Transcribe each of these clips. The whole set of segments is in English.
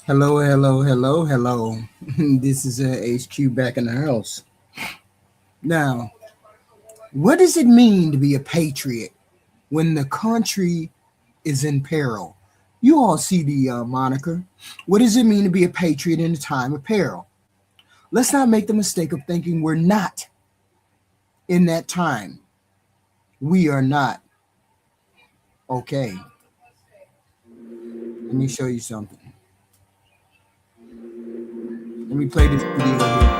Hello, hello, hello, hello. This is HQ back in the house. Now, what does it mean to be a patriot when the country is in peril? You all see the moniker. What does it mean to be a patriot in a time of peril? Let's not make the mistake of thinking we're not in that time. We are not. Okay, let me show you something. Let me play this video here.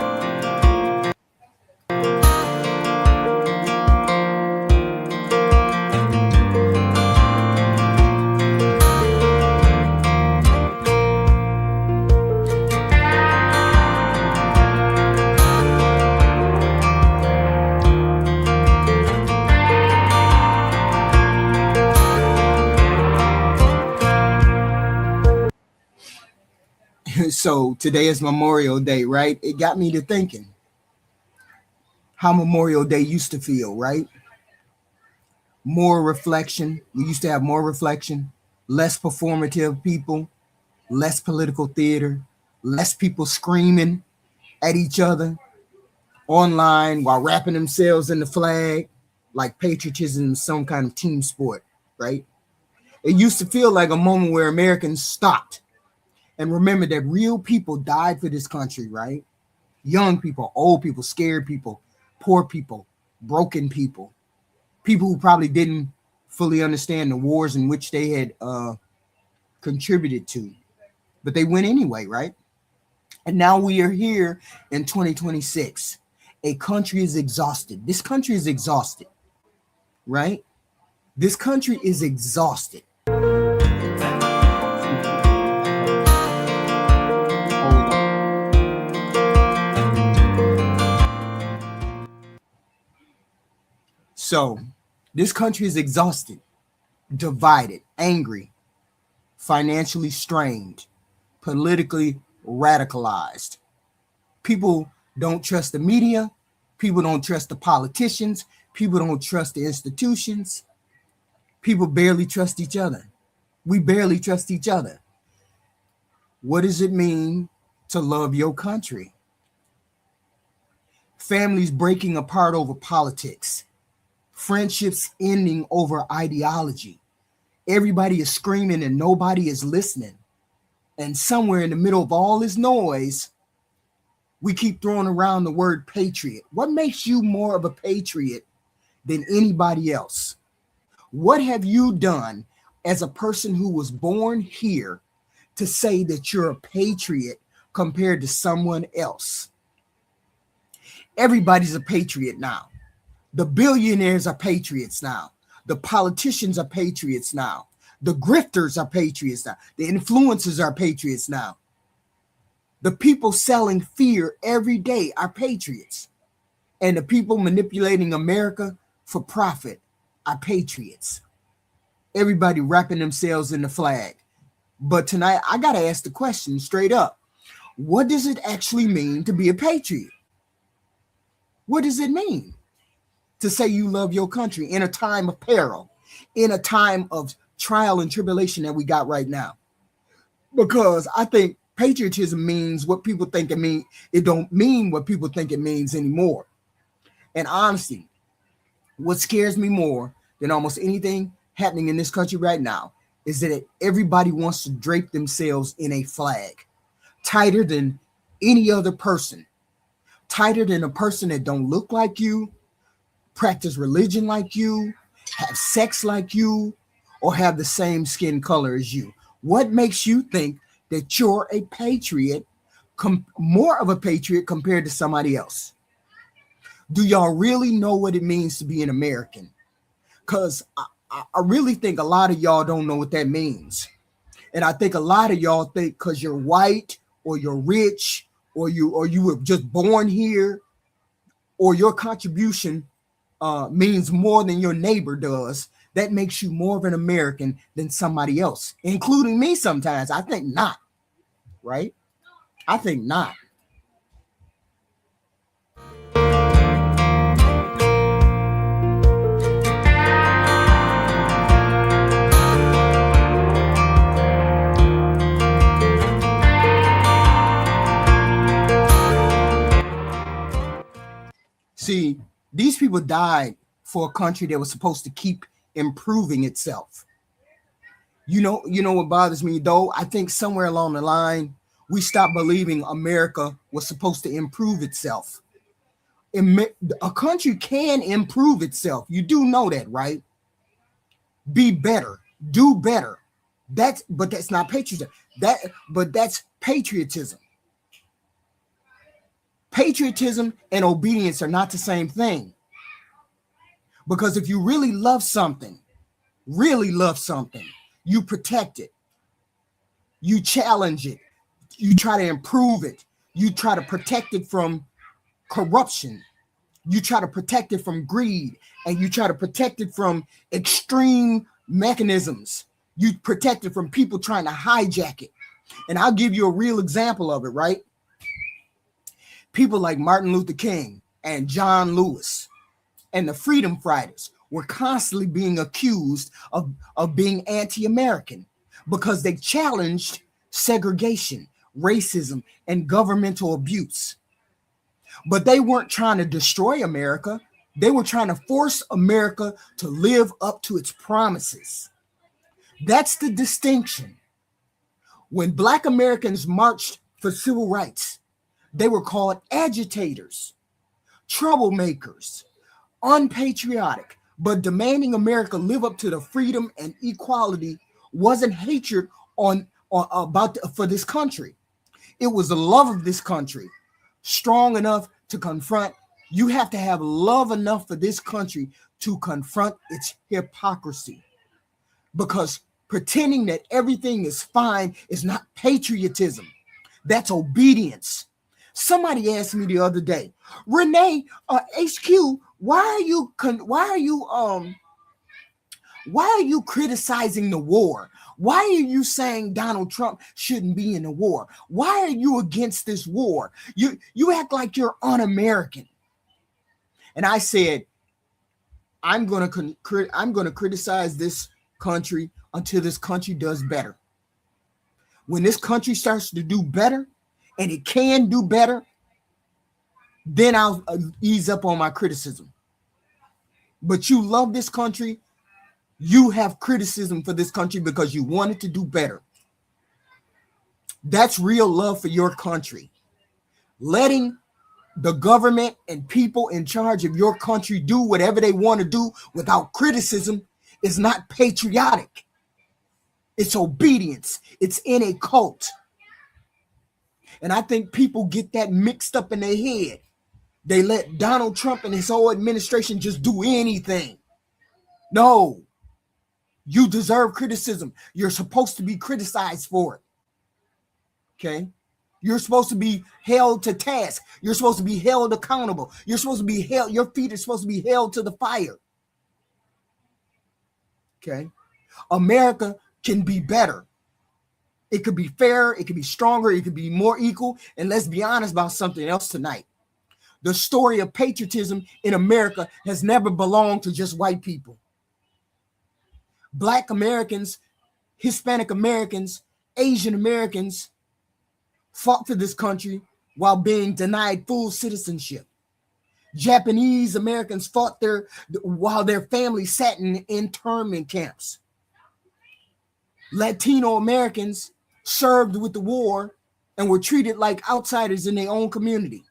So today is Memorial Day, right? It got me to thinking how Memorial Day used to feel, right? More reflection. We used to have more reflection, less performative people, less political theater, less people screaming at each other online while wrapping themselves in the flag like patriotism is some kind of team sport, right? It used to feel like a moment where Americans stopped and remembered that real people died for this country, right? Young people, old people, scared people, poor people, broken people who probably didn't fully understand the wars in which they had contributed to, but they went anyway, right? And now we are here in 2026. A country is exhausted. This country is exhausted, right? This country is exhausted. So, this country is exhausted, divided, angry, financially strained, politically radicalized. People don't trust the media. People don't trust the politicians. People don't trust the institutions. People barely trust each other. We barely trust each other. What does it mean to love your country? Families breaking apart over politics. Friendships ending over ideology. Everybody is screaming and nobody is listening. And somewhere in the middle of all this noise, we keep throwing around the word patriot. What makes you more of a patriot than anybody else? What have you done as a person who was born here to say that you're a patriot compared to someone else? Everybody's a patriot now. The billionaires are patriots now. The politicians are patriots now. The grifters are patriots now. The influencers are patriots now. The people selling fear every day are patriots. And the people manipulating America for profit are patriots. Everybody wrapping themselves in the flag. But tonight, I got to ask the question straight up. What does it actually mean to be a patriot? What does it mean to say you love your country in a time of peril, in a time of trial and tribulation that we got right now? Because I think patriotism means what people think it means. It don't mean what people think it means anymore. And honestly, what scares me more than almost anything happening in this country right now is that everybody wants to drape themselves in a flag tighter than any other person, tighter than a person that don't look like you, practice religion like you, have sex like you, or have the same skin color as you. What makes you think that you're a patriot, more of a patriot compared to somebody else? Do y'all really know what it means to be an American? Because I really think a lot of y'all don't know what that means. And I think a lot of y'all think because you're white or you're rich or you were just born here or your contribution means more than your neighbor does, that makes you more of an American than somebody else, including me sometimes. I think not, right? I think not. people died for a country that was supposed to keep improving itself. You know what bothers me though? I think somewhere along the line, we stopped believing America was supposed to improve itself. A country can improve itself. You do know that, right? Be better, do better. But that's not patriotism. That's patriotism. Patriotism and obedience are not the same thing. Because if you really love something, you protect it. You challenge it. You try to improve it. You try to protect it from corruption. You try to protect it from greed. And you try to protect it from extreme mechanisms. You protect it from people trying to hijack it. And I'll give you a real example of it, right? People like Martin Luther King and John Lewis and the freedom fighters were constantly being accused of being anti-American because they challenged segregation, racism, and governmental abuse. But they weren't trying to destroy America. They were trying to force America to live up to its promises. That's the distinction. When Black Americans marched for civil rights, they were called agitators, troublemakers, unpatriotic, but demanding America live up to the freedom and equality wasn't hatred for this country. It was the love of this country, strong enough to confront. You have to have love enough for this country to confront its hypocrisy, because pretending that everything is fine is not patriotism. That's obedience. Somebody asked me the other day, Renee, HQ, why are you criticizing the war? Why are you saying Donald Trump shouldn't be in the war? Why are you against this war? You act like you're un-American. And I said, I'm going to criticize this country until this country does better. When this country starts to do better, and it can do better, then I'll ease up on my criticism. But you love this country. You have criticism for this country because you want it to do better. That's real love for your country. Letting the government and people in charge of your country do whatever they want to do without criticism is not patriotic. It's obedience. It's in a cult. And I think people get that mixed up in their head. They let Donald Trump and his whole administration just do anything. No, you deserve criticism. You're supposed to be criticized for it. Okay? You're supposed to be held to task. You're supposed to be held accountable. You're supposed to be held, your feet are supposed to be held to the fire. Okay? America can be better. It could be fairer, it could be stronger, it could be more equal. And let's be honest about something else tonight. The story of patriotism in America has never belonged to just white people. Black Americans, Hispanic Americans, Asian Americans fought for this country while being denied full citizenship. Japanese Americans fought while their families sat in internment camps. Latino Americans served with the war and were treated like outsiders in their own community.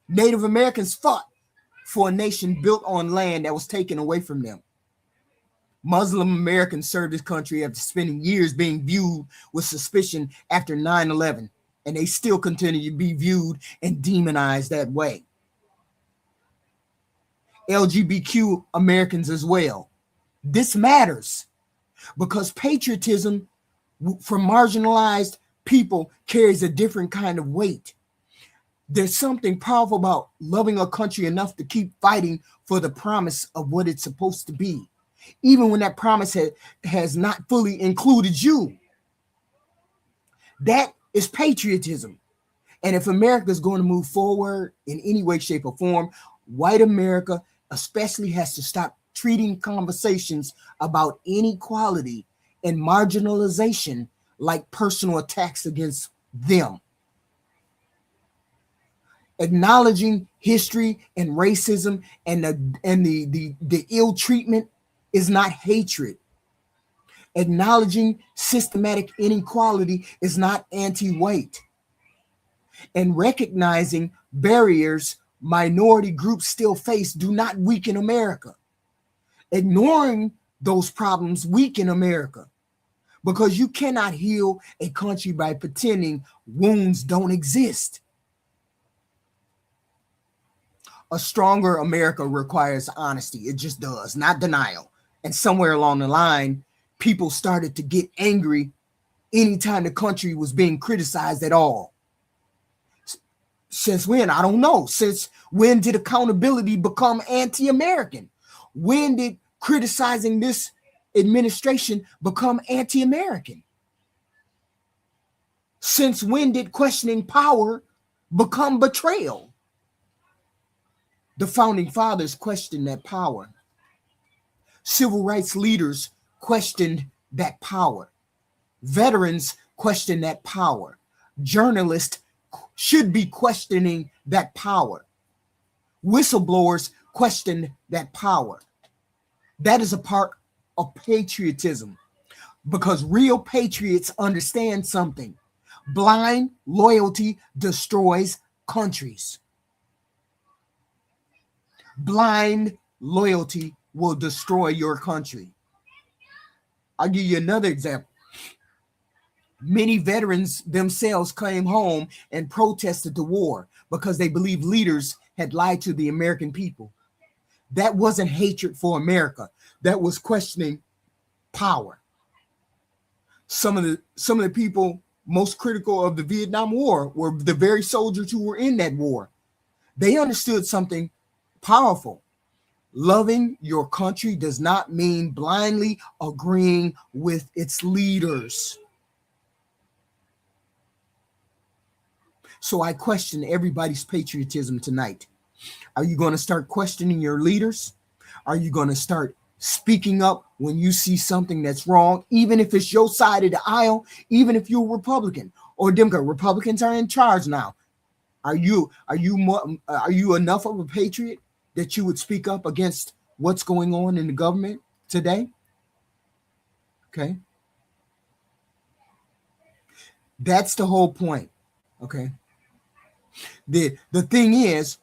Native Americans fought for a nation built on land that was taken away from them. Muslim Americans served this country after spending years being viewed with suspicion after 9/11, and they still continue to be viewed and demonized that way. LGBTQ Americans as well. This matters because patriotism for marginalized people carries a different kind of weight. There's something powerful about loving a country enough to keep fighting for the promise of what it's supposed to be, even when that promise has not fully included you. That is patriotism. And if America is going to move forward in any way, shape, or form, white America especially has to stop treating conversations about inequality and marginalization like personal attacks against them. Acknowledging history and racism and the ill treatment is not hatred. Acknowledging systematic inequality is not anti-white. And recognizing barriers minority groups still face do not weaken America. Ignoring those problems weaken America, because you cannot heal a country by pretending wounds don't exist. A stronger America requires honesty. It just does, not denial. And somewhere along the line, people started to get angry anytime the country was being criticized at all. Since when? I don't know. Since when did accountability become anti-American? When did criticizing this administration become anti-American? Since when did questioning power become betrayal? The founding fathers questioned that power. Civil rights leaders questioned that power. Veterans questioned that power. Journalists should be questioning that power. Whistleblowers question that power. That is a part of patriotism, because real patriots understand something. Blind loyalty destroys countries. Blind loyalty will destroy your country. I'll give you another example. Many veterans themselves came home and protested the war because they believed leaders had lied to the American people. That wasn't hatred for America. That was questioning power. Some of the people most critical of the Vietnam War were the very soldiers who were in that war. They understood something powerful. Loving your country does not mean blindly agreeing with its leaders. So I question everybody's patriotism tonight. Are you going to start questioning your leaders? Are you going to start speaking up when you see something that's wrong, even if it's your side of the aisle, even if you're Republican or Democrat? Republicans are in charge now. Are you enough of a patriot that you would speak up against what's going on in the government today? Okay. That's the whole point. Okay. The thing is,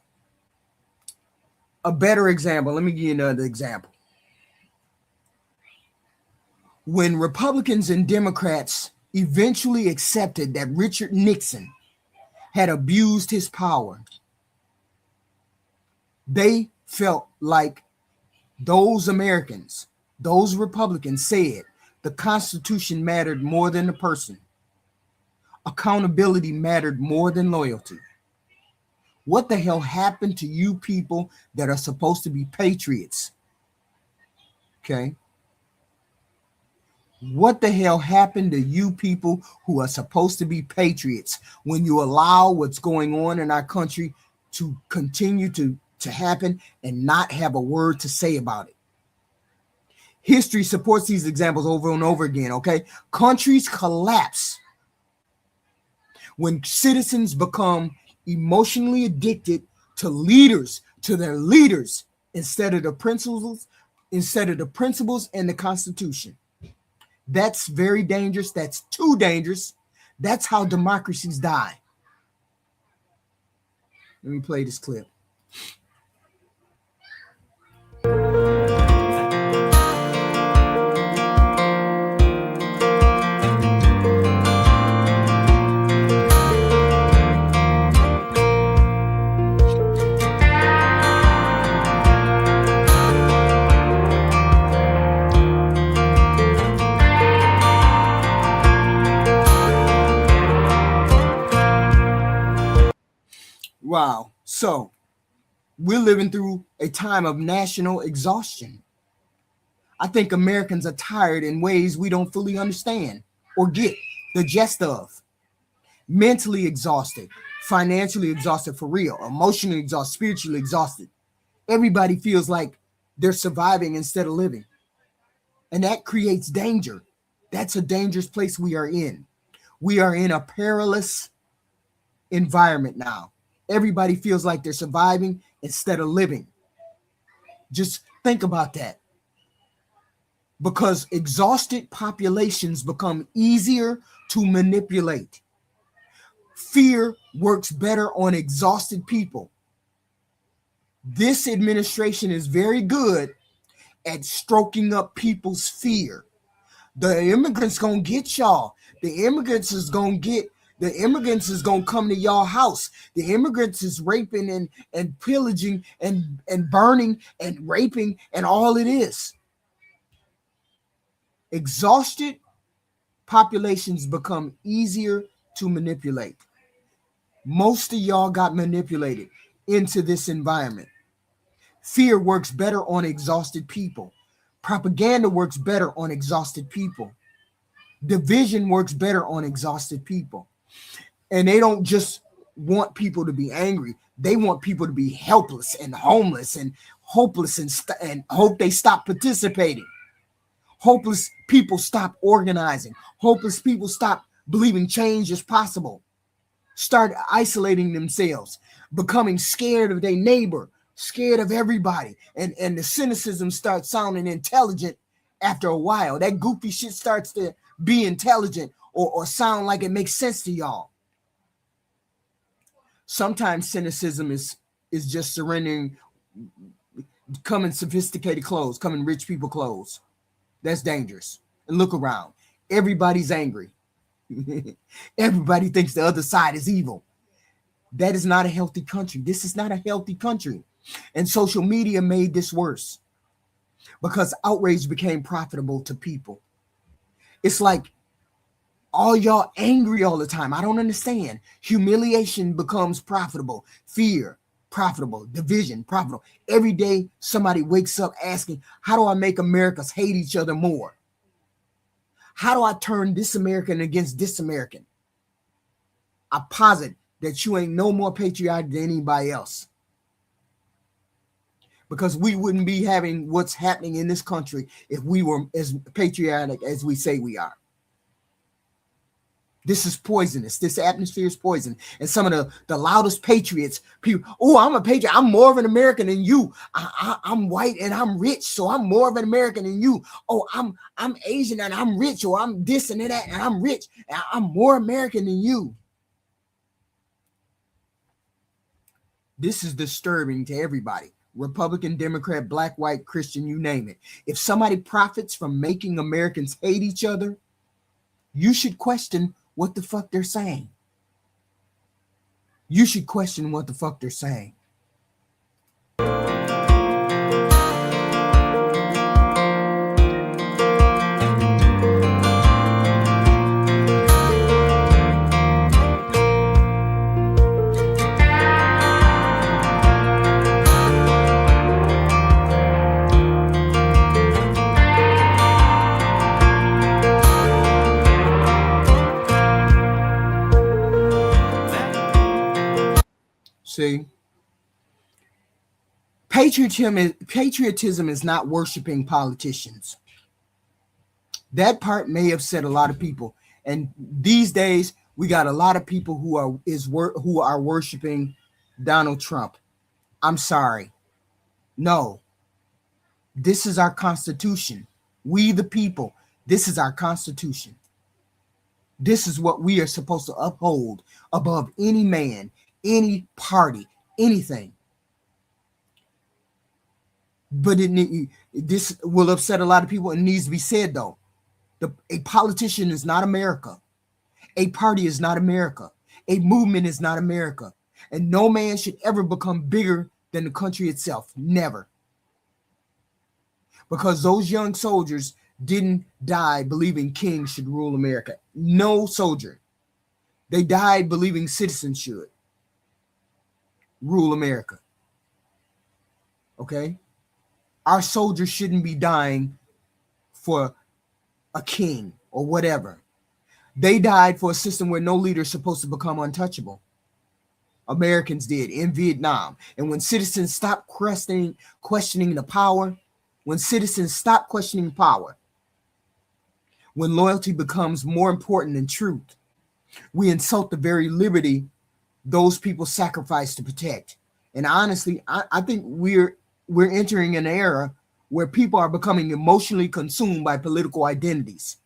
a better example, let me give you another example. When Republicans and Democrats eventually accepted that Richard Nixon had abused his power, they felt like those Americans, those Republicans said the Constitution mattered more than the person. Accountability mattered more than loyalty. What the hell happened to you people that are supposed to be patriots? Okay. What the hell happened to you people who are supposed to be patriots when you allow what's going on in our country to continue to happen and not have a word to say about it? History supports these examples over and over again, okay? Countries collapse when citizens become emotionally addicted to leaders, to their leaders, instead of the principles and the Constitution. That's very dangerous. That's too dangerous. That's how democracies die. Let me play this clip. Wow. So we're living through a time of national exhaustion. I think Americans are tired in ways we don't fully understand or get the gist of. Mentally exhausted, financially exhausted for real, emotionally exhausted, spiritually exhausted. Everybody feels like they're surviving instead of living. And that creates danger. That's a dangerous place we are in. We are in a perilous environment now. Everybody feels like they're surviving instead of living. Just think about that. Because exhausted populations become easier to manipulate. Fear works better on exhausted people. This administration is very good at stroking up people's fear. The immigrants gonna get y'all. The immigrants is gonna come to y'all house. The immigrants is raping and pillaging and burning and raping and all it is. Exhausted populations become easier to manipulate. Most of y'all got manipulated into this environment. Fear works better on exhausted people. Propaganda works better on exhausted people. Division works better on exhausted people. And they don't just want people to be angry. They want people to be helpless and homeless and hopeless and hope they stop participating. Hopeless people stop organizing. Hopeless people stop believing change is possible. Start isolating themselves, becoming scared of their neighbor, scared of everybody. And the cynicism starts sounding intelligent after a while. That goofy shit starts to be intelligent or sound like it makes sense to y'all. Sometimes cynicism is just surrendering, come in sophisticated clothes, come in rich people clothes. That's dangerous. And look around. Everybody's angry. Everybody thinks the other side is evil. That is not a healthy country. This is not a healthy country. And social media made this worse because outrage became profitable to people. It's like all y'all angry all the time. I don't understand. Humiliation becomes profitable. Fear, profitable. Division, profitable. Every day somebody wakes up asking, how do I make Americans hate each other more? How do I turn this American against this American? I posit that you ain't no more patriotic than anybody else. Because we wouldn't be having what's happening in this country if we were as patriotic as we say we are. This is poisonous. This atmosphere is poison. And some of the loudest patriots, people, oh, I'm a patriot. I'm more of an American than you. I'm white and I'm rich, so I'm more of an American than you. Oh, I'm Asian and I'm rich, or I'm this and that and I'm rich. And I'm more American than you. This is disturbing to everybody. Republican, Democrat, black, white, Christian, you name it. If somebody profits from making Americans hate each other, you should question what the fuck they're saying. You should question what the fuck they're saying. See, patriotism is not worshiping politicians. That part may upset a lot of people. And these days, we got a lot of people who are worshiping Donald Trump. I'm sorry. No. This is our Constitution. We the people. This is our Constitution. This is what we are supposed to uphold above any man, any party, anything. But this will upset a lot of people. It needs to be said, though. A politician is not America. A party is not America. A movement is not America. And no man should ever become bigger than the country itself. Never. Because those young soldiers didn't die believing kings should rule America. No soldier. They died believing citizens should rule America. Okay? Our soldiers shouldn't be dying for a king or whatever. They died for a system where no leader is supposed to become untouchable. Americans did in Vietnam. And when citizens stopped questioning the power, when citizens stop questioning power, when loyalty becomes more important than truth, we insult the very liberty those people sacrifice to protect. And honestly, I think we're entering an era where people are becoming emotionally consumed by political identities,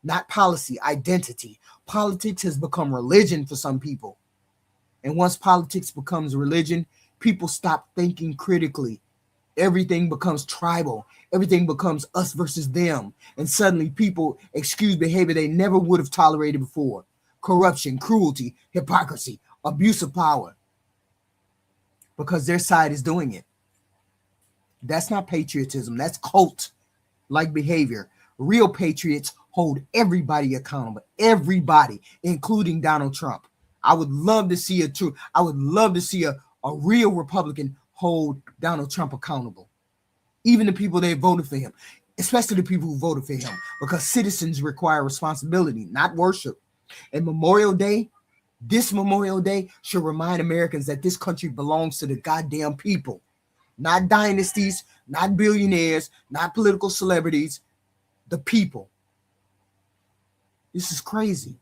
not policy, identity. Politics has become religion for some people. And once politics becomes religion, people stop thinking critically. Everything becomes tribal. Everything becomes us versus them. And suddenly people excuse behavior they never would have tolerated before. Corruption, cruelty, hypocrisy, abuse of power. Because their side is doing it. That's not patriotism. That's cult-like behavior. Real patriots hold everybody accountable. Everybody, including Donald Trump. I would love to see a real Republican hold Donald Trump accountable. Even the people that voted for him, especially the people who voted for him, because citizens require responsibility, not worship. And this Memorial Day should remind Americans that this country belongs to the goddamn people, not dynasties, not billionaires, not political celebrities, the people. This is crazy.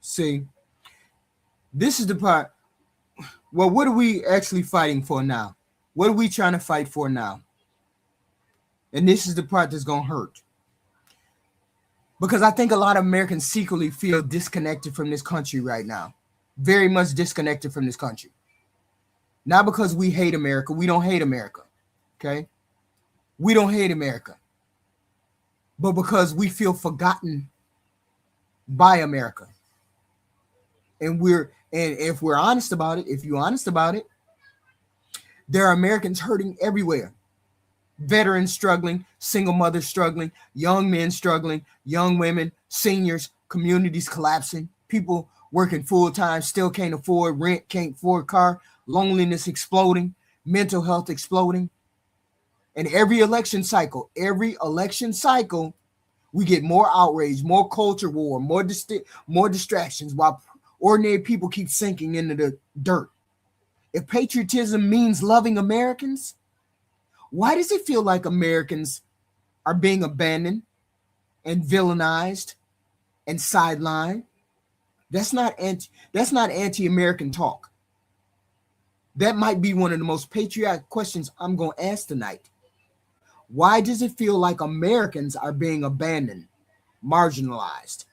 See, this is the part. Well, what are we actually fighting for now? What are we trying to fight for now? And this is the part that's going to hurt. Because I think a lot of Americans secretly feel disconnected from this country right now. Very much disconnected from this country. Not because we hate America. We don't hate America. Okay? We don't hate America. But because we feel forgotten by America. And if we're honest about it, if you're honest about it, there are Americans hurting everywhere. Veterans struggling, single mothers struggling, young men struggling, young women, seniors, communities collapsing, people working full time, still can't afford rent, can't afford a car, loneliness exploding, mental health exploding. And every election cycle, we get more outrage, more culture war, more distractions, while ordinary people keep sinking into the dirt. If patriotism means loving Americans, why does it feel like Americans are being abandoned and villainized and sidelined? That's not anti-American talk. That might be one of the most patriotic questions I'm going to ask tonight. Why does it feel like Americans are being abandoned, marginalized?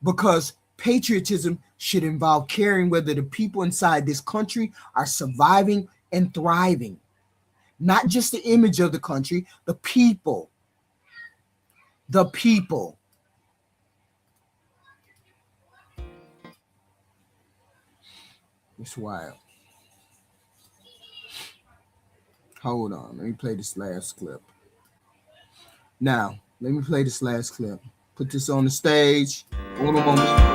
Because patriotism should involve caring whether the people inside this country are surviving and thriving. Not just the image of the country, the people. The people. It's wild. Hold on. Let me play this last clip. Now, let me play this last clip. Put this on the stage. Hold on.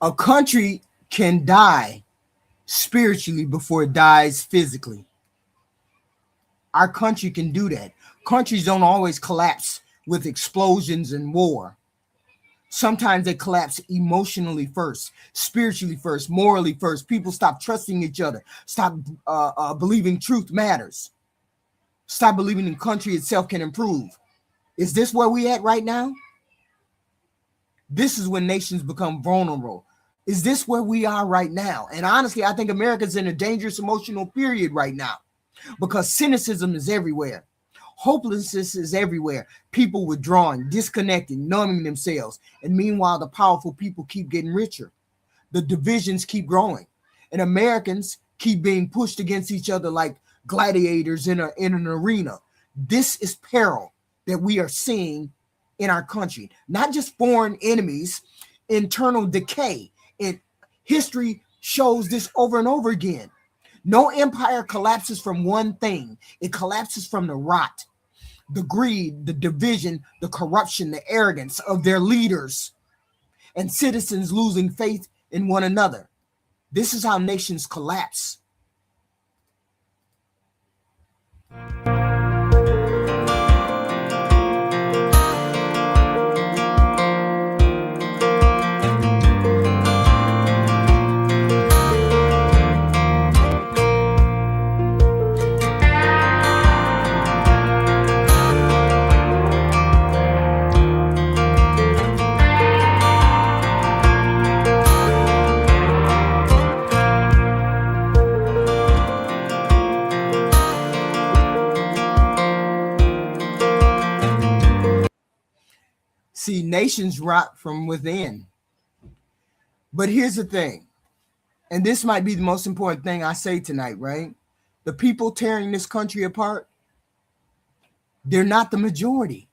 A country can die spiritually before it dies physically. Our country can do that. Countries don't always collapse with explosions and war. Sometimes they collapse emotionally first, spiritually first, morally first. People stop trusting each other, stop believing truth matters, stop believing the country itself can improve. Is this where we at right now? This is when nations become vulnerable. Is this where we are right now? And honestly, I think America's in a dangerous emotional period right now because cynicism is everywhere. Hopelessness is everywhere. People withdrawing, disconnecting, numbing themselves. And meanwhile, the powerful people keep getting richer. The divisions keep growing. And Americans keep being pushed against each other like gladiators in an arena. This is peril that we are seeing in our country. Not just foreign enemies, internal decay. And history shows this over and over again. No empire collapses from one thing. It collapses from the rot, the greed, the division, the corruption, the arrogance of their leaders, and citizens losing faith in one another. This is how nations collapse. See, nations rot from within. But here's the thing, and this might be the most important thing I say tonight, right? The people tearing this country apart, they're not the majority.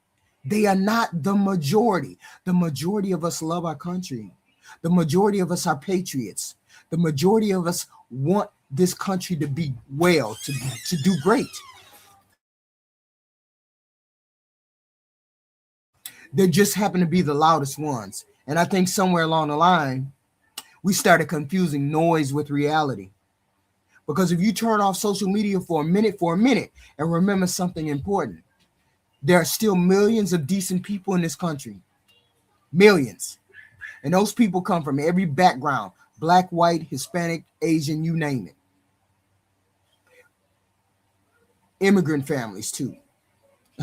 They are not the majority. The majority of us love our country. The majority of us are patriots. The majority of us want this country to be well, to do great. They just happen to be the loudest ones. And I think somewhere along the line, we started confusing noise with reality. Because if you turn off social media for a minute, and remember something important, there are still millions of decent people in this country. Millions. And those people come from every background, black, white, Hispanic, Asian, you name it. Immigrant families too.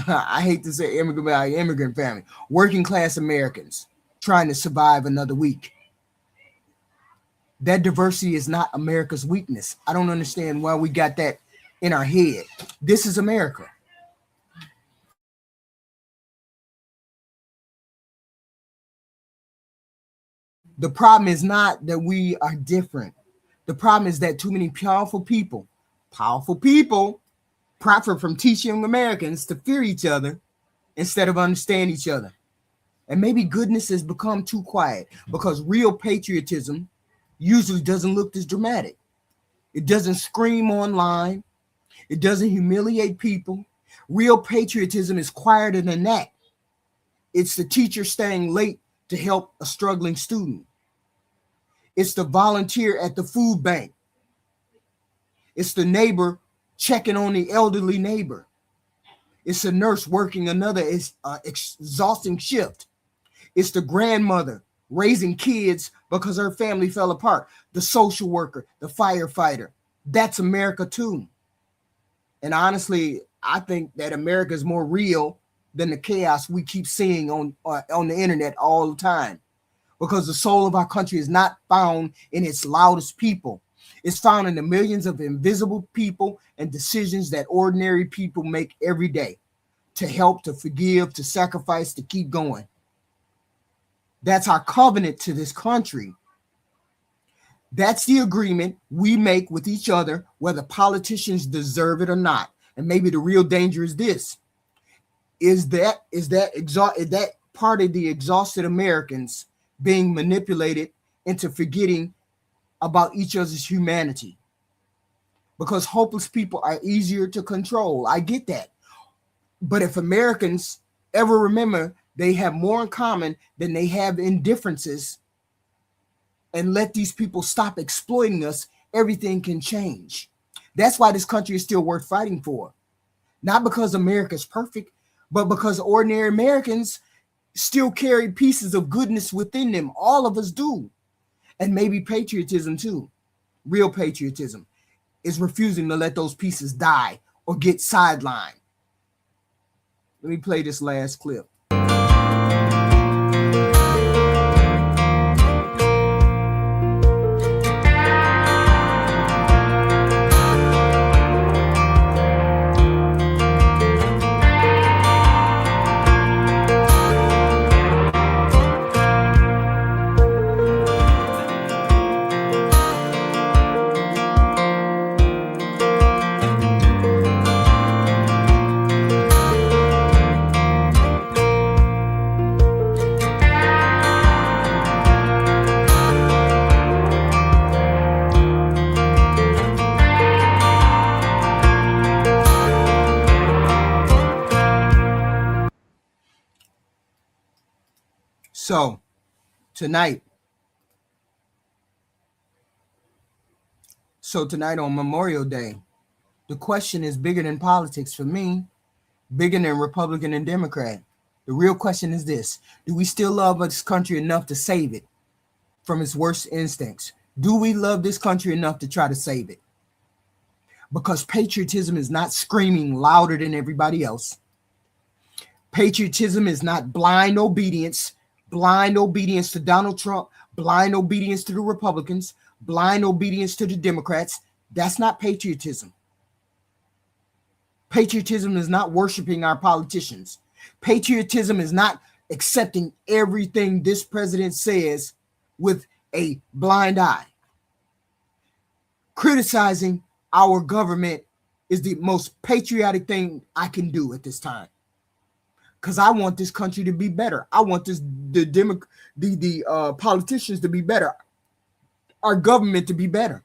I hate to say immigrant family, working class Americans trying to survive another week. That diversity is not America's weakness. I don't understand why we got that in our head. This is America. The problem is not that we are different. The problem is that too many powerful people profit from teaching Americans to fear each other instead of understand each other. And maybe goodness has become too quiet because real patriotism usually doesn't look this dramatic. It doesn't scream online. It doesn't humiliate people. Real patriotism is quieter than that. It's the teacher staying late to help a struggling student. It's the volunteer at the food bank. It's the neighbor checking on the elderly neighbor. It's a nurse working another exhausting shift. It's the grandmother raising kids because her family fell apart. The social worker, the firefighter. That's America too. And honestly, I think that America is more real than the chaos we keep seeing on the internet all the time. Because the soul of our country is not found in its loudest people. It's found in the millions of invisible people and decisions that ordinary people make every day to help, to forgive, to sacrifice, to keep going. That's our covenant to this country. That's the agreement we make with each other, whether politicians deserve it or not. And maybe the real danger is this. Is that part of the exhausted Americans being manipulated into forgetting about each other's humanity? Because hopeless people are easier to control. I get that. But if Americans ever remember they have more in common than they have in differences, and let these people stop exploiting us, everything can change. That's why this country is still worth fighting for. Not because America's perfect, but because ordinary Americans still carry pieces of goodness within them. All of us do. And maybe patriotism too. Real patriotism is refusing to let those pieces die or get sidelined. Let me play this last clip. So tonight on Memorial Day, the question is bigger than politics for me, bigger than Republican and Democrat. The real question is this: do we still love this country enough to save it from its worst instincts? Do we love this country enough to try to save it? Because patriotism is not screaming louder than everybody else. Patriotism is not blind obedience to Donald Trump, blind obedience to the Republicans, blind obedience to the Democrats. That's not patriotism. Patriotism is not worshiping our politicians. Patriotism is not accepting everything this president says with a blind eye. Criticizing our government is the most patriotic thing I can do at this time, because I want this country to be better. I want the politicians to be better, our government to be better.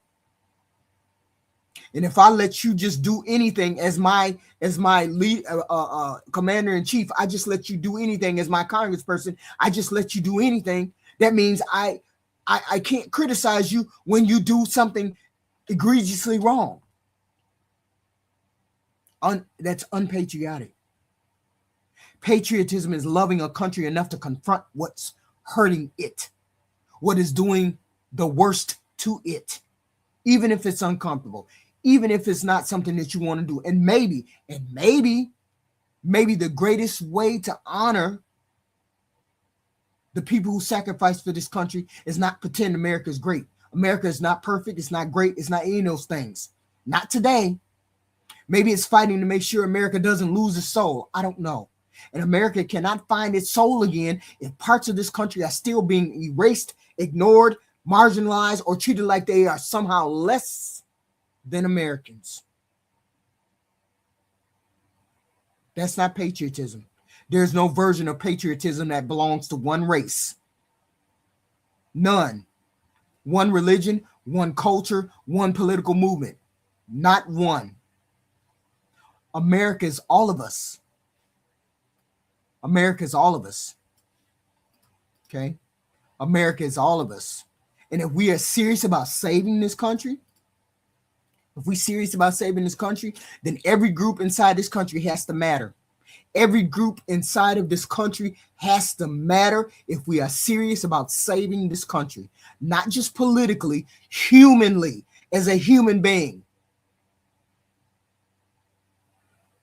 And if I let you just do anything as my lead commander in chief, I just let you do anything as my congressperson, I just let you do anything. That means I can't criticize you when you do something egregiously wrong. That's unpatriotic. Patriotism is loving a country enough to confront what's hurting it, what is doing the worst to it, even if it's uncomfortable, even if it's not something that you want to do. And maybe the greatest way to honor the people who sacrificed for this country is not pretend America is great. America is not perfect. It's not great. It's not any of those things. Not today. Maybe it's fighting to make sure America doesn't lose its soul. I don't know. And America cannot find its soul again if parts of this country are still being erased, ignored, marginalized, or treated like they are somehow less than Americans. That's not patriotism. There's no version of patriotism that belongs to one race. None. One religion, one culture, one political movement. Not one. America is all of us. America is all of us. Okay? America is all of us. And if we are serious about saving this country, then every group inside this country has to matter. Every group inside of this country has to matter if we are serious about saving this country, not just politically, humanly, as a human being.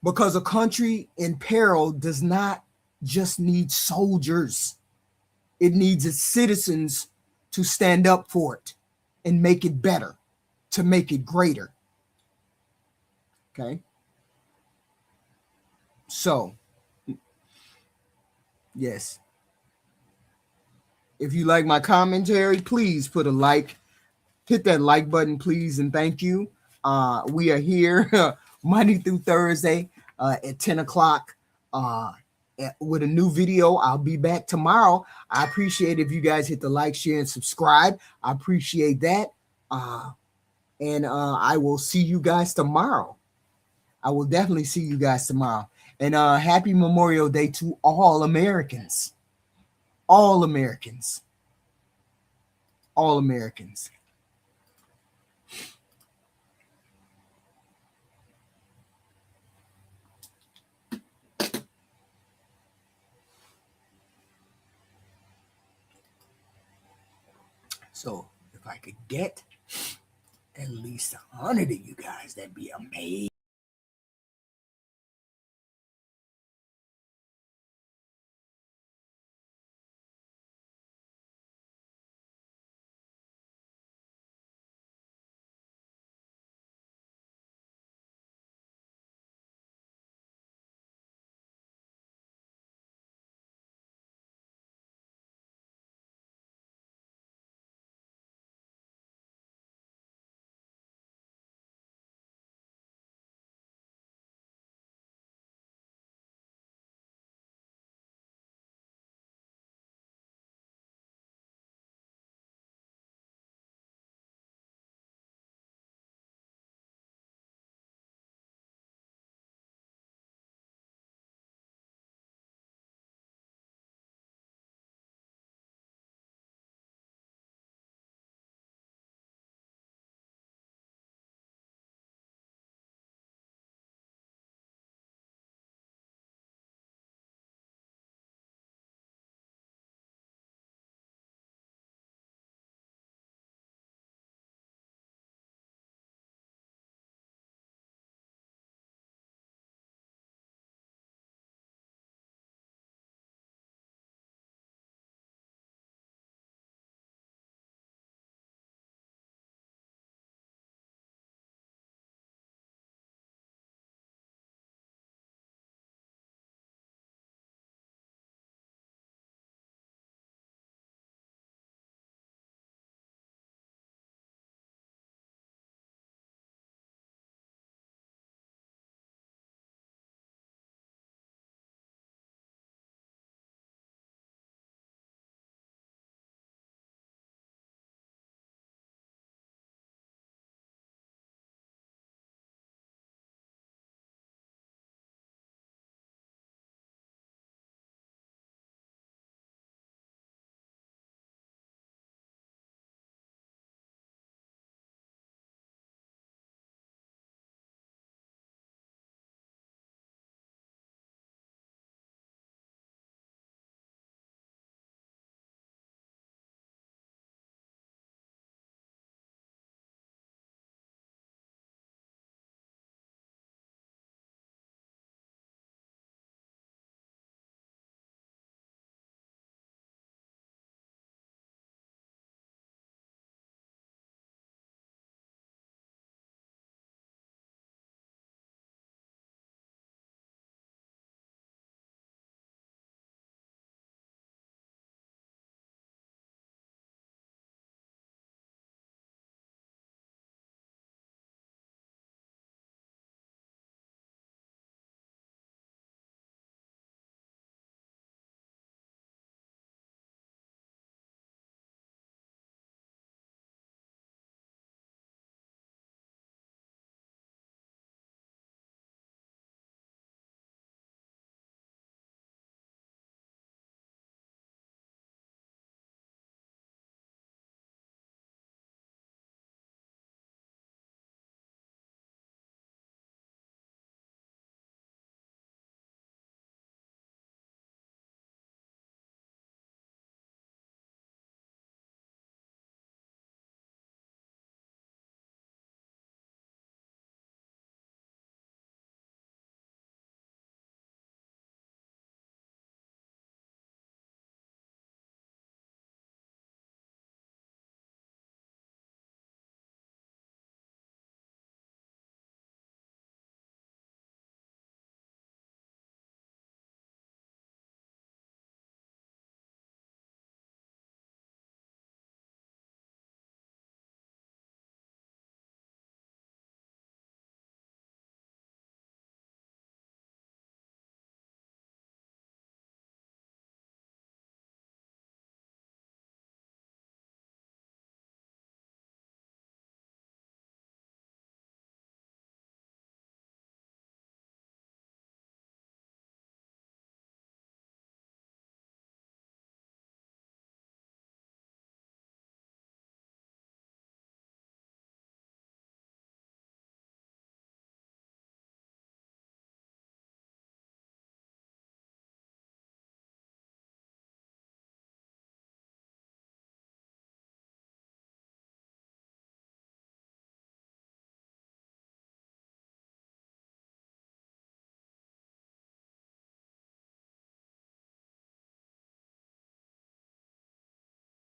Because a country in peril does not just need soldiers. It needs its citizens to stand up for it and make it better, to make it greater. Okay? So, yes. If you like my commentary, please put a like. Hit that like button, please, and thank you. We are here Monday through Thursday at 10 o'clock with a new video. I'll be back tomorrow. I appreciate if you guys hit the like, share, and subscribe. I appreciate that. And I will see you guys tomorrow. I will definitely see you guys tomorrow. And happy Memorial Day to all Americans. All Americans. All Americans. So if I could get at least 100 of you guys, that'd be amazing.